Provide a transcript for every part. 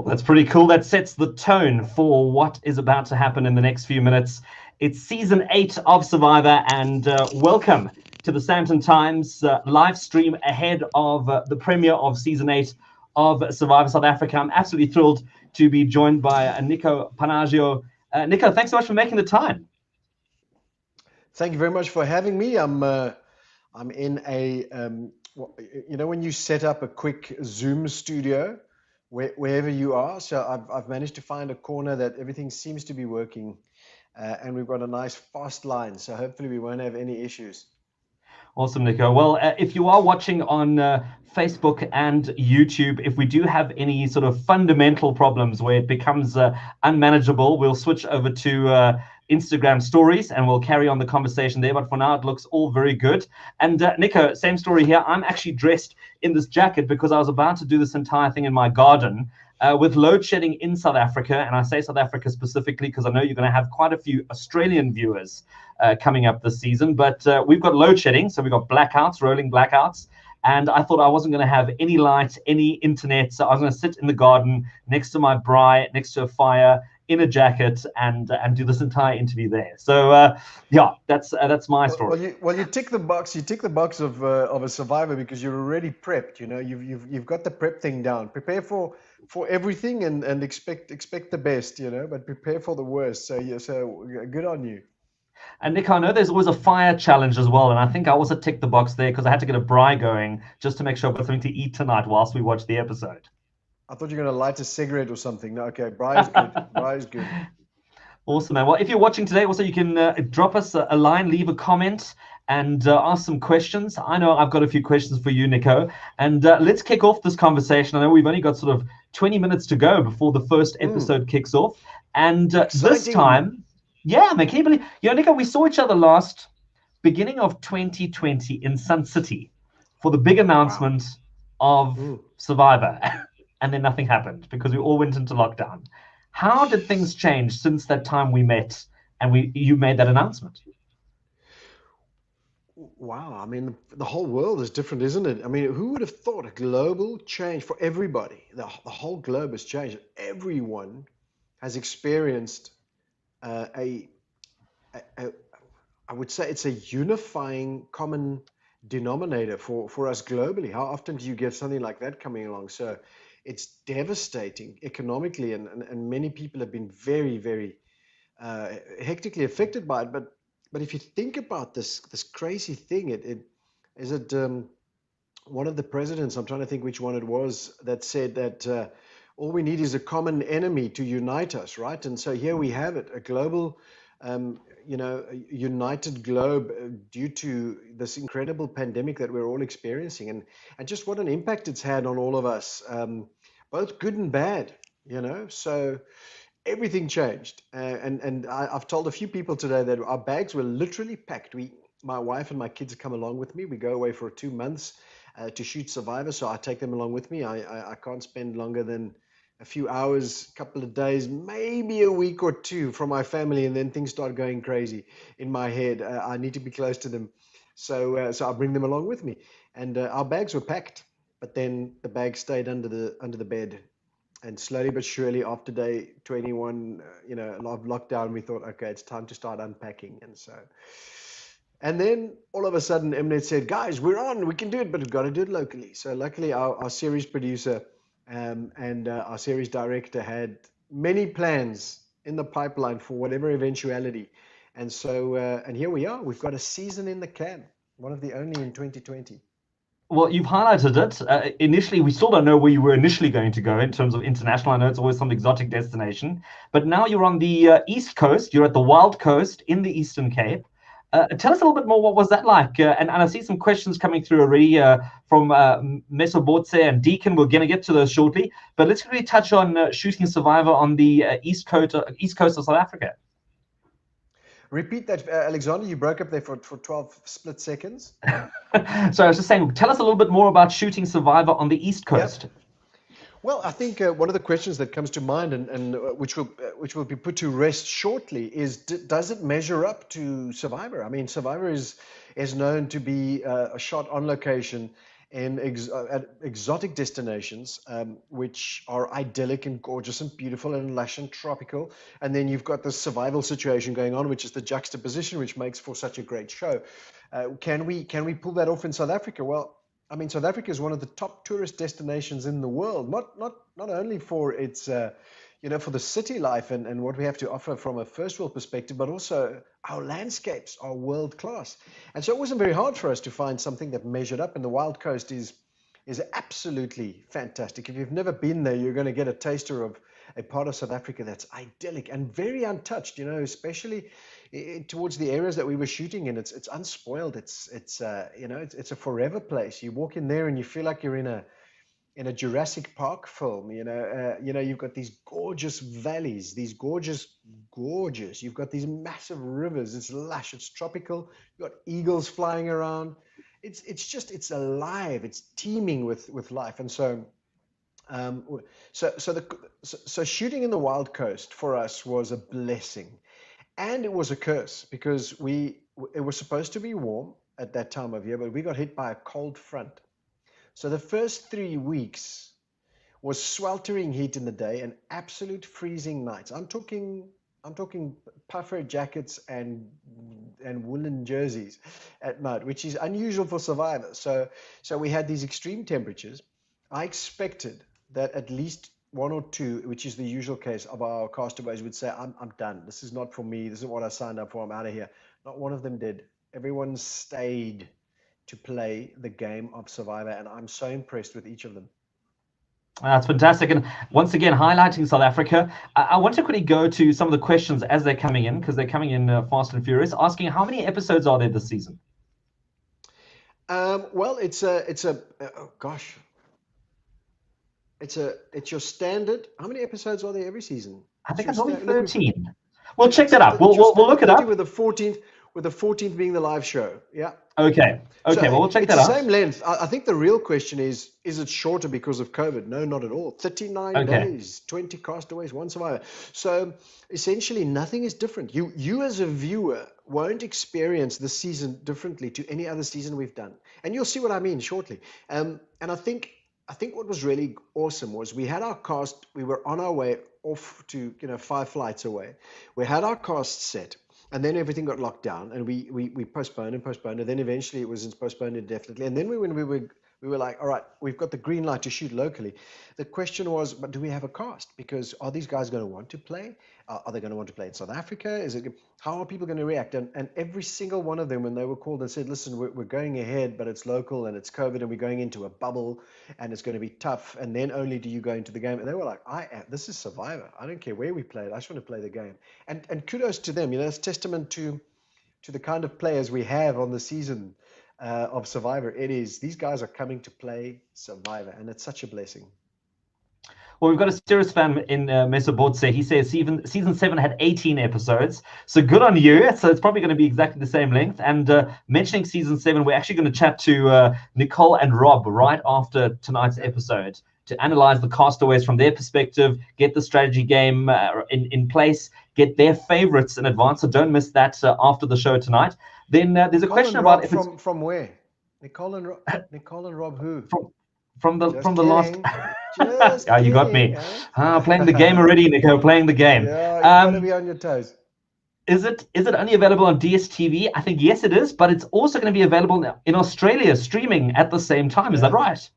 That's pretty cool. That sets the tone for what is about to happen in the next few minutes. It's season 8 of Survivor, and welcome to the SANDTON Times live stream ahead of the premiere of season 8 of Survivor South Africa. I'm absolutely thrilled to be joined by Nico Panagio. Nico, thanks so much for making the time. Thank you very much for having me. I'm in a, when you set up a quick Zoom studio, wherever you are. So I've managed to find a corner that everything seems to be working, and we've got a nice fast line. So hopefully we won't have any issues. Awesome, Nico. Well, if you are watching on Facebook and YouTube, if we do have any sort of fundamental problems where it becomes unmanageable, we'll switch over to Instagram stories and we'll carry on the conversation there. But for now, it looks all very good. And Nico, same story here. I'm actually dressed in this jacket because I was about to do this entire thing in my garden. With load shedding in South Africa, and I say South Africa specifically because I know you're going to have quite a few Australian viewers coming up this season, but we've got load shedding, so we've got blackouts, rolling blackouts, and I thought I wasn't going to have any light, any internet, so I was going to sit in the garden next to my braai, next to a fire, in a jacket, and do this entire interview there. So yeah, that's my story. Well, you tick the box. You tick the box of a survivor because you're already prepped. You know, you've got the prep thing down. Prepare for everything and expect the best. You know, but prepare for the worst. So yeah, so good on you. And Nick, I know there's always a fire challenge as well, and I think I also ticked the box there because I had to get a braai going just to make sure I've got something to eat tonight whilst we watch the episode. I thought you were going to light a cigarette or something. No, okay, braai is good. Braai is good. Awesome, man. Well, if you're watching today, also you can drop us a line, leave a comment, and ask some questions. I know I've got a few questions for you, Nico. And let's kick off this conversation. I know we've only got sort of 20 minutes to go before the first episode kicks off. And this time, yeah, man, can you believe? You know, Nico, we saw each other last beginning of 2020 in Sun City for the big announcement of Survivor. And then nothing happened because we all went into lockdown. How did things change since that time we met and you made that announcement? Wow, I mean, the whole world is different, isn't it? I mean, who would have thought a global change for everybody? The whole globe has changed. Everyone has experienced I would say it's a unifying common denominator for us globally. How often do you get something like that coming along? So it's devastating economically, and many people have been very, very hectically affected by it. But if you think about this crazy thing, one of the presidents, I'm trying to think which one it was, that said that all we need is a common enemy to unite us, right? And so here we have it, a global, united globe due to this incredible pandemic that we're all experiencing, and just what an impact it's had on all of us, both good and bad, you know. So everything changed, and I've told a few people today that our bags were literally packed. My wife and my kids come along with me. We go away for 2 months to shoot Survivor, so I take them along with me. I can't spend longer than a few hours, a couple of days, maybe a week or two from my family, and then things start going crazy in my head. I need to be close to them, so I bring them along with me. And our bags were packed, but then the bags stayed under the bed. And slowly but surely, after day 21, of lockdown, we thought, okay, it's time to start unpacking. And then all of a sudden, Mnet said, guys, we're on, we can do it, but we've got to do it locally. So luckily, our series producer and our series director had many plans in the pipeline for whatever eventuality. And so, and here we are. We've got a season in the can, one of the only in 2020. Well, you've highlighted it. Initially, we still don't know where you were initially going to go in terms of international. I know it's always some exotic destination. But now you're on the East Coast. You're at the Wild Coast in the Eastern Cape. Tell us a little bit more. What was that like? And I see some questions coming through already from Mesobotse and Deacon. We're going to get to those shortly. But let's really touch on shooting Survivor on the East Coast of South Africa. Repeat that, Alexander. You broke up there for 12 split seconds. So I was just saying, tell us a little bit more about shooting Survivor on the East Coast. Yep. Well, I think one of the questions that comes to mind, and which will be put to rest shortly, is does it measure up to Survivor? I mean, Survivor is known to be a shot on location, at exotic destinations, which are idyllic and gorgeous and beautiful and lush and tropical. And then you've got the survival situation going on, which is the juxtaposition, which makes for such a great show. Can we pull that off in South Africa? Well, I mean, South Africa is one of the top tourist destinations in the world, not only for its for the city life and what we have to offer from a first world perspective, but also our landscapes are world class. And so it wasn't very hard for us to find something that measured up. And the Wild Coast is absolutely fantastic. If you've never been there, you're going to get a taster of a part of South Africa that's idyllic and very untouched. Especially towards the areas that we were shooting in. It's unspoiled. It's a forever place. You walk in there and you feel like you're in a Jurassic Park film. You've got these gorgeous valleys, these gorgeous. You've got these massive rivers. It's lush. It's tropical. You've got eagles flying around. It's alive. It's teeming with life. And so, so shooting in the Wild Coast for us was a blessing, and it was a curse because it was supposed to be warm at that time of year, but we got hit by a cold front. So the first 3 weeks was sweltering heat in the day and absolute freezing nights. I'm talking puffer jackets and woolen jerseys at night, which is unusual for survivors. So we had these extreme temperatures. I expected that at least one or two, which is the usual case of our castaways, would say, I'm done. This is not for me. This is what I signed up for. I'm out of here. Not one of them did. Everyone stayed to play the game of Survivor, and I'm so impressed with each of them. That's fantastic. And once again, highlighting South Africa, I want to quickly go to some of the questions as they're coming in, because they're coming in fast and furious, asking how many episodes are there this season? Well, it's your standard. How many episodes are there every season? I think it's only 13. We'll check that up. We'll look it up. With the 14th being the live show. Yeah. Okay. So well, we'll check that it's out. the same length. I think the real question is it shorter because of COVID? No, not at all. 39 days, 20 castaways, one survivor. So essentially nothing is different. You as a viewer won't experience the season differently to any other season we've done. And you'll see what I mean shortly. And I think what was really awesome was we had our cast, we were on our way off to 5 flights away. We had our cast set. And then everything got locked down, and we postponed, and then eventually it was postponed indefinitely. And then when we were like, all right, we've got the green light to shoot locally. The question was, but do we have a cast? Because are these guys going to want to play? Are they going to want to play in South Africa? How are people going to react? And every single one of them, when they were called and said, listen, we're going ahead, but it's local and it's COVID and we're going into a bubble and it's going to be tough. And then only do you go into the game. And they were like, this is Survivor. I don't care where we play it. I just want to play the game. And kudos to them. It's testament to the kind of players we have on the season of Survivor. These guys are coming to play Survivor, and it's such a blessing. Well, we've got a serious fan in Mesobotse. He says season 7 had 18 episodes. So good on you. So it's probably going to be exactly the same length. And mentioning season 7, we're actually going to chat to Nicole and Rob right after tonight's episode to analyze the castaways from their perspective, get the strategy game in place, get their favorites in advance. So don't miss that after the show tonight. Then there's a question about from where? Nicole and Rob who? From the last. You got me. Playing the game already, Nico. Playing the game. Yeah, you gotta be on your toes. Is it only available on DSTV? I think yes, it is, but it's also going to be available in Australia, streaming at the same time. Is that right?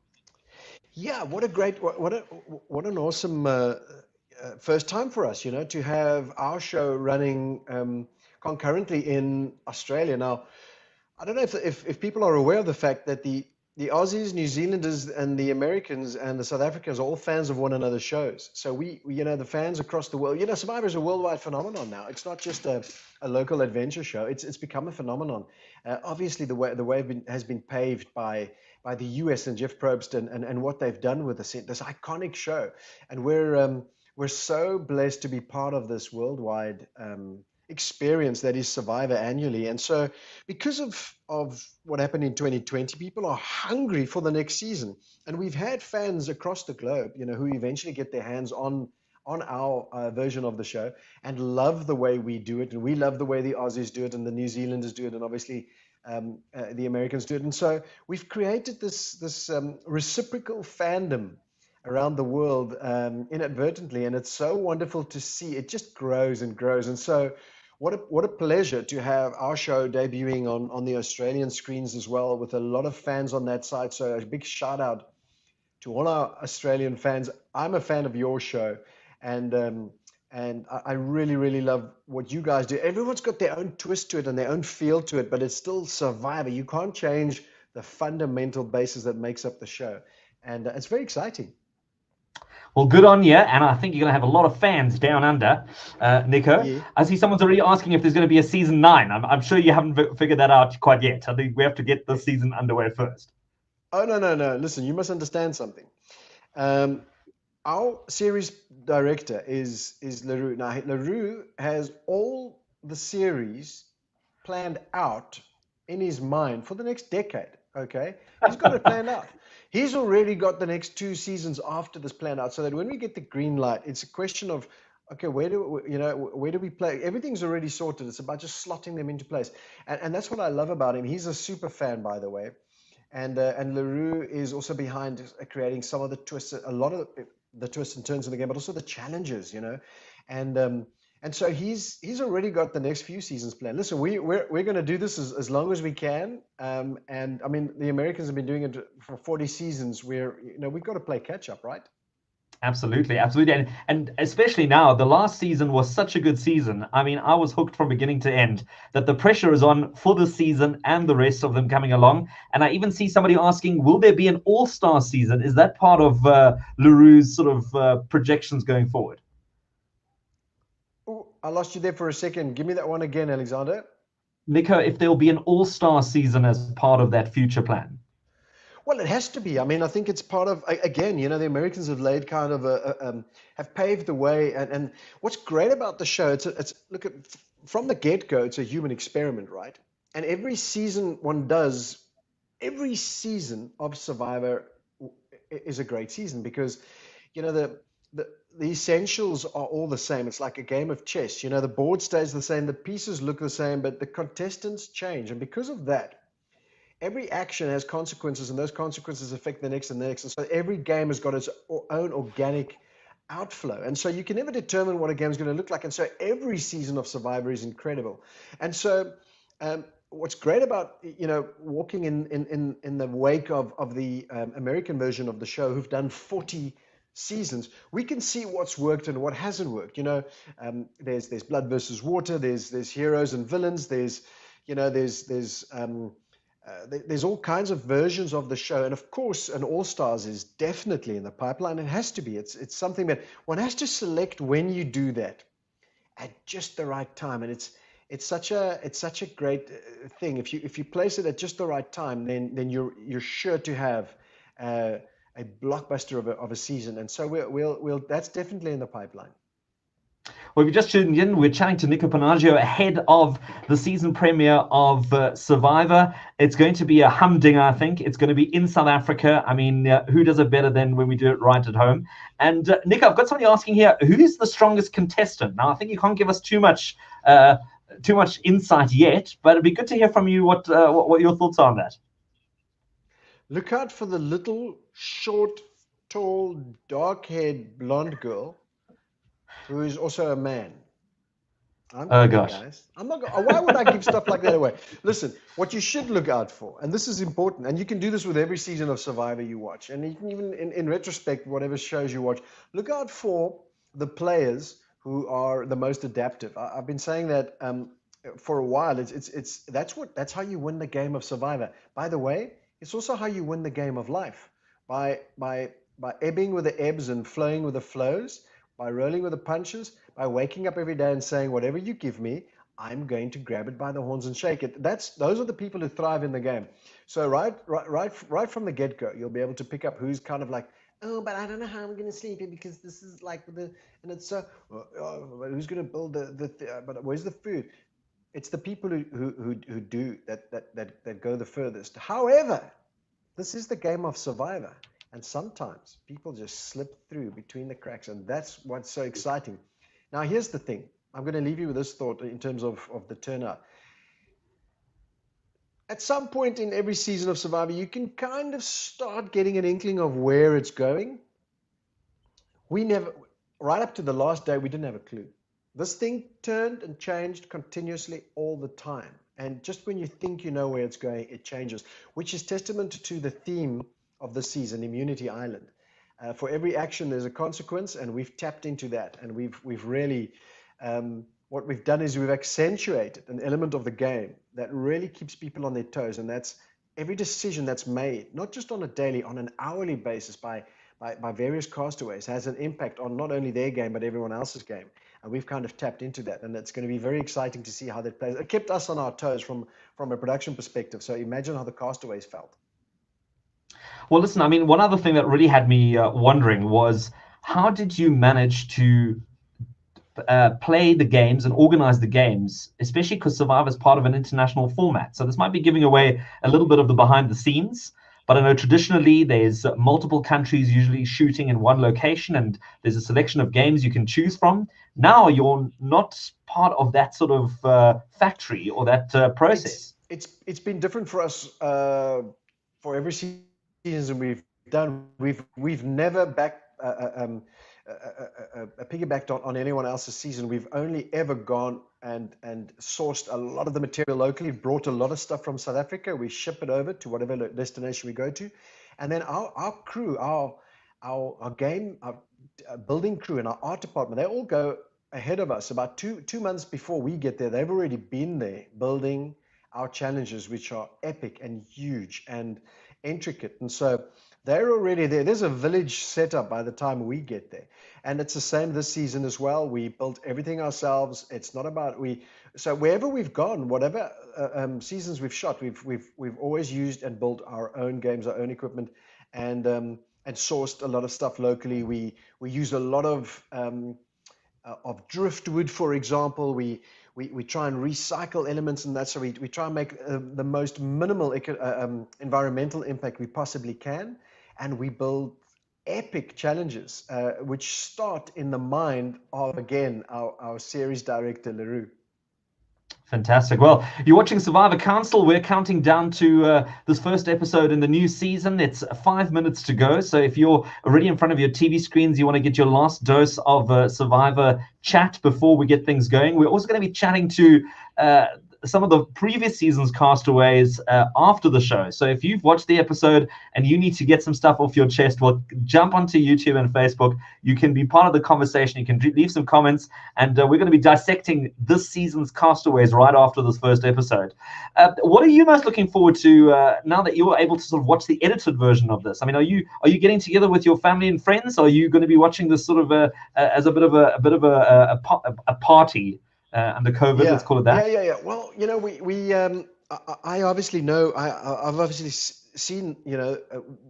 Yeah. What an awesome first time for us, to have our show running concurrently in Australia. Now, I don't know if people are aware of the fact that the Aussies, New Zealanders, and the Americans and the South Africans are all fans of one another's shows. So we the fans across the world, Survivor is a worldwide phenomenon now. It's not just a local adventure show. It's become a phenomenon. Obviously, the way has been paved by the US and Jeff Probst and what they've done with this iconic show. And we're so blessed to be part of this worldwide experience that is Survivor annually. And so because of what happened in 2020, people are hungry for the next season. And we've had fans across the globe, who eventually get their hands on our version of the show and love the way we do it. And we love the way the Aussies do it and the New Zealanders do it. And obviously the Americans do it. And so we've created this reciprocal fandom around the world inadvertently, and it's so wonderful to see. It just grows and grows. And so what a pleasure to have our show debuting on the Australian screens as well, with a lot of fans on that side. So a big shout out to all our Australian fans. I'm a fan of your show, and I really, really love what you guys do. Everyone's got their own twist to it and their own feel to it, but it's still Survivor. You can't change the fundamental basis that makes up the show, and it's very exciting. Well, good on you, and I think you're going to have a lot of fans down under, Nico. Yeah. I see someone's already asking if there's going to be a season 9. I'm sure you haven't figured that out quite yet. I think we have to get the season underway first. Oh, no. Listen, you must understand something. Our series director is LaRue. Now, LaRue has all the series planned out in his mind for the next decade. Okay, he's got it planned out. He's already got the next 2 seasons after this planned out, so that when we get the green light, it's a question of, okay, where do we play? Everything's already sorted. It's about just slotting them into place, and that's what I love about him. He's a super fan, by the way, and LaRue is also behind creating some of the twists, a lot of the twists and turns in the game, but also the challenges, and and so he's already got the next few seasons planned. Listen, we're going to do this as long as we can, and I mean the Americans have been doing it for 40 seasons. We've got to play catch up, right? Absolutely, absolutely. And especially now, the last season was such a good season. I mean, I was hooked from beginning to end, that the pressure is on for the season and the rest of them coming along. And I even see somebody asking, will there be an all-star season? Is that part of LaRue's sort of projections going forward? Oh, I lost you there for a second. Give me that one again, Alexander. Nico, if there'll be an all-star season as part of that future plan. Well, it has to be. I mean, I think it's part of, again, the Americans have laid kind of have paved the way. And what's great about the show, look at, from the get-go, it's a human experiment, right? And every season every season of Survivor is a great season, because, the essentials are all the same. It's like a game of chess. The board stays the same, the pieces look the same, but the contestants change. And because of that, every action has consequences, and those consequences affect the next and the next. And so every game has got its own organic outflow. And so you can never determine what a game is going to look like. And so every season of Survivor is incredible. And so what's great about, walking in the wake of the American version of the show, who've done 40 seasons, we can see what's worked and what hasn't worked. There's blood versus water, there's heroes and villains, there's all kinds of versions of the show, and of course, an All Stars is definitely in the pipeline. It has to be. It's something that one has to select when you do that at just the right time, and it's such a great thing. If you place it at just the right time, then you're sure to have a blockbuster of a season, and so we'll that's definitely in the pipeline. Well, if you just tuned in, we're chatting to Nico Panagio ahead of the season premiere of Survivor. It's going to be a humdinger, I think. It's going to be in South Africa. I mean, who does it better than when we do it right at home? And Nico, I've got somebody asking here, who's the strongest contestant? Now, I think you can't give us too much insight yet, but it'd be good to hear from you what your thoughts are on that. Look out for the little, short, tall, dark-haired blonde girl who is also a man. Oh gosh, guys. I'm not. Why would I give stuff like that away? Listen, what you should look out for, and this is important, and you can do this with every season of Survivor you watch, and you can even in retrospect, whatever shows you watch, look out for the players who are the most adaptive. I've been saying that for a while. That's how you win the game of Survivor. By the way, it's also how you win the game of life, by ebbing with the ebbs and flowing with the flows, by rolling with the punches, by waking up every day and saying, whatever you give me, I'm going to grab it by the horns and shake it. Those are the people who thrive in the game. So right from the get-go, you'll be able to pick up who's kind of like, oh, but I don't know how I'm going to sleep here, because this is like and it's so, who's going to build but where's the food? It's the people who do that go the furthest. However, this is the game of Survivor. And sometimes people just slip through between the cracks, and that's what's so exciting. Now, here's the thing. I'm going to leave you with this thought in terms of the turnout. at some point in every season of Survivor, you can kind of start getting an inkling of where it's going. We never, right up to the last day, we didn't have a clue. This thing turned and changed continuously all the time. And just when you think you know where it's going, it changes, which is testament to the theme of the season, Immunity Island. For every action, there's a consequence, and we've tapped into that. And we've really, what we've done is we've accentuated an element of the game that really keeps people on their toes. And that's every decision that's made, not just on a daily, on an hourly basis by various castaways, has an impact on not only their game, but everyone else's game. And we've kind of tapped into that. And it's going to be very exciting to see how that plays. It kept us on our toes from a production perspective. So imagine how the castaways felt. Well, listen, I mean, one other thing that really had me wondering was, how did you manage to play the games and organize the games, especially because Survivor is part of an international format? So this might be giving away a little bit of the behind the scenes, but I know traditionally there's multiple countries usually shooting in one location, and there's a selection of games you can choose from. Now you're not part of that sort of factory or that process. It's been different for us for every season we've done. We've never piggybacked on anyone else's season. We've only ever gone and sourced a lot of the material locally, brought a lot of stuff from South Africa. We ship it over to whatever destination we go to, and then our crew, our game, our building crew, and our art department, they all go ahead of us about two months before we get there. They've already been there building our challenges, which are epic and huge and intricate, and so they're already there. There's a village set up by the time we get there. And it's the same this season as well. We built everything ourselves. It's not about so wherever we've gone, whatever seasons we've shot, we've always used and built our own games, our own equipment, and sourced a lot of stuff locally. We use a lot of driftwood, for example. We try and recycle elements and that, so we try and make the most minimal environmental impact we possibly can. And we build epic challenges, which start in the mind of, again, our series director, LaRue. Fantastic. Well, you're watching Survivor Council. We're counting down to this first episode in the new season. It's 5 minutes to go. So if you're already in front of your TV screens, you want to get your last dose of Survivor chat before we get things going. We're also going to be chatting to some of the previous season's castaways after the show. So if you've watched the episode and you need to get some stuff off your chest, well, jump onto YouTube and Facebook. You can be part of the conversation. You can leave some comments, and we're going to be dissecting this season's castaways right after this first episode. What are you most looking forward to now that you're able to sort of watch the edited version of this? I mean, are you getting together with your family and friends? Or are you going to be watching this sort of as a bit of a party? Under COVID, let's call it that. Yeah. Well, you know, I obviously know, I've obviously seen,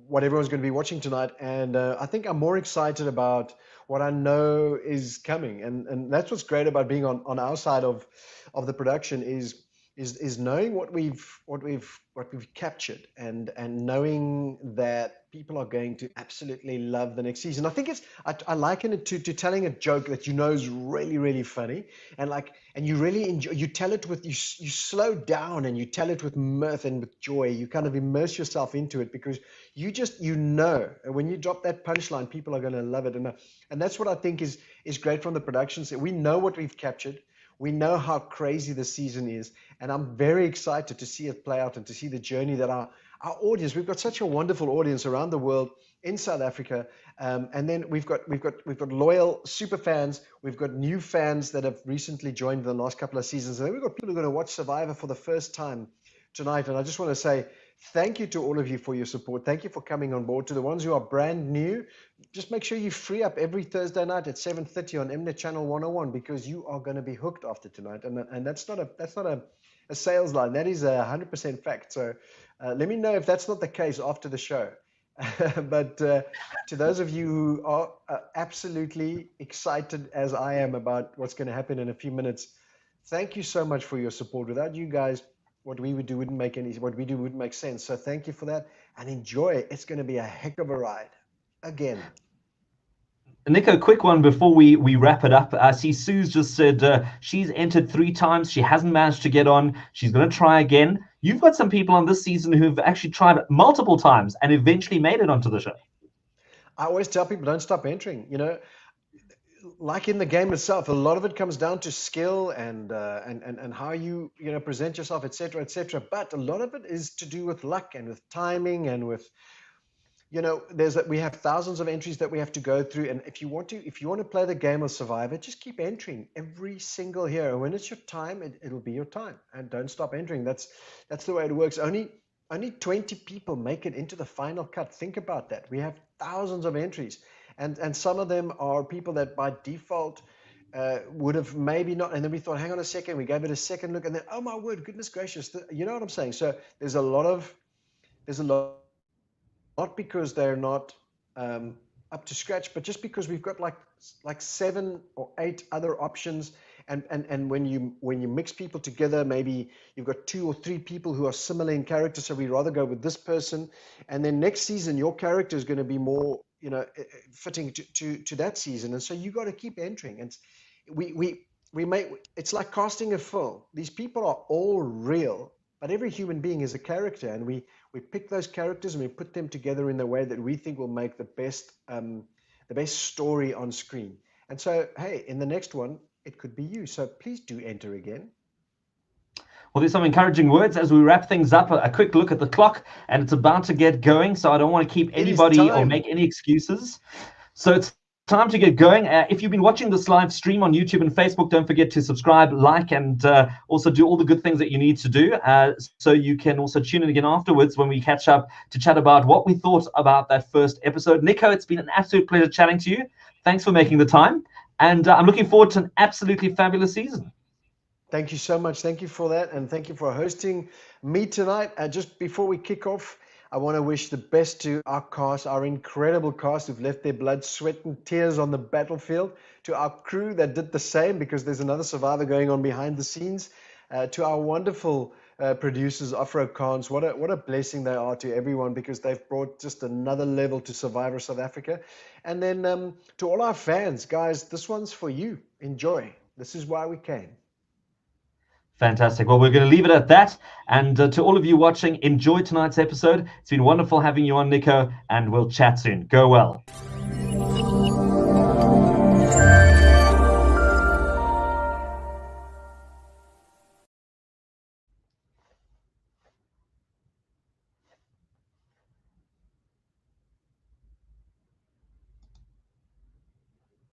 what everyone's going to be watching tonight, and I think I'm more excited about what I know is coming, and that's what's great about being on our side of the production is knowing what we've captured, and knowing that people are going to absolutely love the next season. I think I liken it to telling a joke that is really, really funny, and you really enjoy. You tell it with you slow down, and you tell it with mirth and with joy. You kind of immerse yourself into it, because and when you drop that punchline, people are going to love it, and that's what I think is great from the production set. We know what we've captured. We know how crazy the season is, and I'm very excited to see it play out and to see the journey that our audience. We've got such a wonderful audience around the world, in South Africa, and then we've got loyal super fans. We've got new fans that have recently joined the last couple of seasons, and then we've got people who are going to watch Survivor for the first time tonight. And I just want to say thank you to all of you for your support. Thank you for coming on board. To the ones who are brand new, just make sure you free up every Thursday night at 7:30 on Mnet Channel 101, because you are going to be hooked after tonight. And that's not a sales line. That is 100% fact. So let me know if that's not the case after the show. But to those of you who are absolutely excited as I am about what's going to happen in a few minutes, thank you so much for your support. Without you guys, what we do wouldn't make sense. So thank you for that, and enjoy. It's going to be a heck of a ride again. Nico, quick one before we wrap it up. I see Sue's just said she's entered 3 times. She hasn't managed to get on. She's going to try again. You've got some people on this season who've actually tried multiple times and eventually made it onto the show. I always tell people, don't stop entering. Like in the game itself, a lot of it comes down to skill and how you present yourself, etc., etc. But a lot of it is to do with luck and with timing and with we have thousands of entries that we have to go through. And if you want to play the game of Survivor, just keep entering every single hero. When it's your time, it'll be your time, and don't stop entering. That's the way it works. Only 20 people make it into the final cut. Think about that. We have thousands of entries, and some of them are people that by default would have maybe not. And then we thought, hang on a second, we gave it a second look, and then, oh my word, goodness gracious, you know what I'm saying? So there's a lot, not because they're not up to scratch, but just because we've got like 7 or 8 other options. And when you mix people together, maybe you've got 2 or 3 people who are similar in character, so we rather go with this person. And then next season, your character is going to be more, fitting to that season. And so you got to keep entering. And it's like casting a film. These people are all real, but every human being is a character, and we pick those characters and we put them together in the way that we think will make the best story on screen. And so, hey, in the next one, it could be you. So please do enter again. Well, there's some encouraging words as we wrap things up. A quick look at the clock, and it's about to get going. So I don't want to keep anybody or make any excuses. So it's time to get going. If you've been watching this live stream on YouTube and Facebook, don't forget to subscribe, like, and also do all the good things that you need to do. So you can also tune in again afterwards when we catch up to chat about what we thought about that first episode. Nico, it's been an absolute pleasure chatting to you. Thanks for making the time. And I'm looking forward to an absolutely fabulous season. Thank you so much. Thank you for that. And thank you for hosting me tonight. Just before we kick off, I want to wish the best to our cast, our incredible cast who've left their blood, sweat, and tears on the battlefield. To our crew that did the same, because there's another Survivor going on behind the scenes. To our wonderful producers, Afro Khans, what a blessing they are to everyone, because they've brought just another level to Survivor South Africa. And then to all our fans, guys, this one's for you. Enjoy. This is why we came. Fantastic. Well, we're going to leave it at that. And to all of you watching, enjoy tonight's episode. It's been wonderful having you on, Nico, and we'll chat soon. Go well.